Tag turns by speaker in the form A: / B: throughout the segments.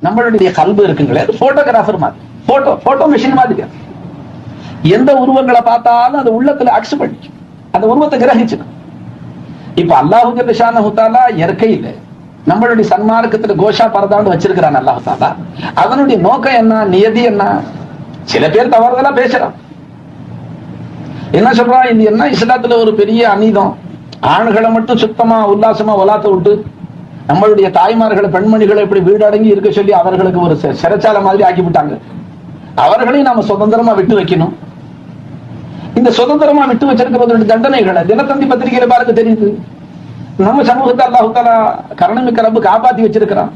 A: நம்மளுடைய கல்பு இருக்குங்களே, போட்டோகிராஃபர் மாதிரி, போட்டோ மெஷின் மாதிரி. எந்த உருவங்களை பார்த்தாலும் அது உள்ளத்துல அக்செப்ட் பண்ணிக்கும், அந்த உருவத்தை கிரகிச்சிடும். இப்ப அல்லாஹு ஜல்ல ஷானஹு தஆலா இயற்கையில நம்மளுடைய சன்மார்க்கத்துல கோஷா பரதான்னு வச்சிருக்கிறான் அல்லாஹ் தஆலா. அதனுடைய நோக்கம் என்ன, நியதி என்ன? சில பேர் தவறுதலா பேசுறான். என்ன சொல்றான், இது என்ன இஸ்லாத்துல ஒரு பெரிய அநீதம், ஆண்களை மட்டும் சுத்தமா உல்லாசமா வளாத்த விட்டு நம்மளுடைய தாய்மார்களை பெண்மணிகளை இப்படி வீடடங்கி இருக்க சொல்லி அவர்களுக்கு ஒரு சிறைச்சாலை மாதிரி ஆக்கி விட்டாங்க. அவர்களையும் நாம சுதந்திரமா விட்டு வைக்கணும். இந்த சுதந்திரமா விட்டு வச்சிருக்கிறதோட தண்டனைகளை தினத்தந்தி பத்திரிகையில பாருங்க தெரியுது. நம்ம சமூகத்தை அல்லாஹ் தஆலா கருணைமிக்க ரப்பு காப்பாத்தி வச்சிருக்கிறான்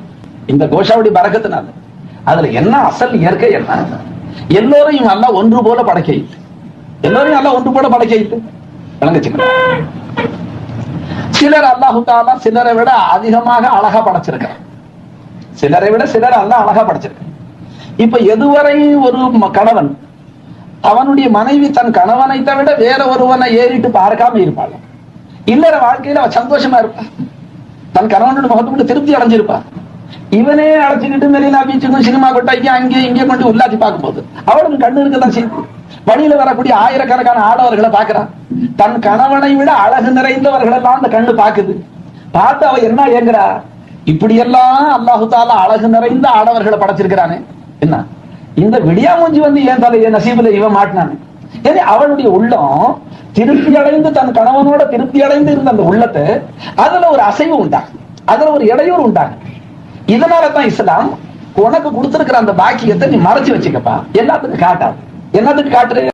A: இந்த கோஷாவுடைய பரக்கத்தினால. அதுல என்ன அசல் இயற்கை என்ன, எல்லோரையும் அல்லாஹ் ஒன்று போல படைக்க இல்லை, எல்லோரையும் அல்லாஹ் ஒன்று போல படைக்க இல்லை. விளங்குச்சுங்களா? சிலர் அல்லாஹு தஆலா சிலரை விட அதிகமாக அழகா படைச்சிருக்கிறார், சிலரை விட சிலர் அல்லாஹ் அழகா படைச்சிருக்க. இப்ப எதுவரை ஒரு கணவன் அவனுடைய மனைவி தன் கணவனை விட வேற ஒருவனை ஏறிட்டு பார்க்காம இருப்பாள், இல்லற வாழ்க்கையில அவ சந்தோஷமா இருப்பா, தன் கணவனோட முகத்துக்கு திருப்தி அடைஞ்சிருப்பா. இவனே அழைச்சிக்கிட்டு மெரினா பீச்சுக்கும் சினிமா கொட்டாய்க்கு அங்கே இங்கே கொண்டு உள்ளாத்தி பார்க்கும்போது அவளுக்கு கண்ணு இருக்கதான் செய்யுது. வழியில வரக்கூடிய ஆயிரக்கணக்கான ஆடவர்களை பார்க்கிறான், தன் கணவனை விட அழகு நிறைந்தவர்கள் எல்லாம் அந்த கண்ணு பாக்குது. பார்த்து அவ என்ன ஏங்குறா, இப்படியெல்லாம் அல்லாஹு தஆலா அழகு நிறைந்த ஆடவர்களை படைச்சிருக்கிறானே, என்ன இந்த விடியா மூஞ்சி வந்து ஏன் தலைய நசீபுல இவன் மாட்டினானே. ஏன்னா அவனுடைய உள்ளம் திருப்தி அடைந்து தன் கணவனோட திருப்தி அடைந்து இருந்த அந்த உள்ளத்தை அதுல ஒரு அசைவு உண்டாகும், அதுல ஒரு இடையூறு உண்டாகும். இதனாலதான் இஸ்லாம் உனக்கு கொடுத்திருக்கிற அந்த பாக்கியத்தை நீ மறைச்சு வச்சுக்கப்பா, எல்லாத்துக்கும் காட்டாது. என்னத்துக்கு காட்டுற?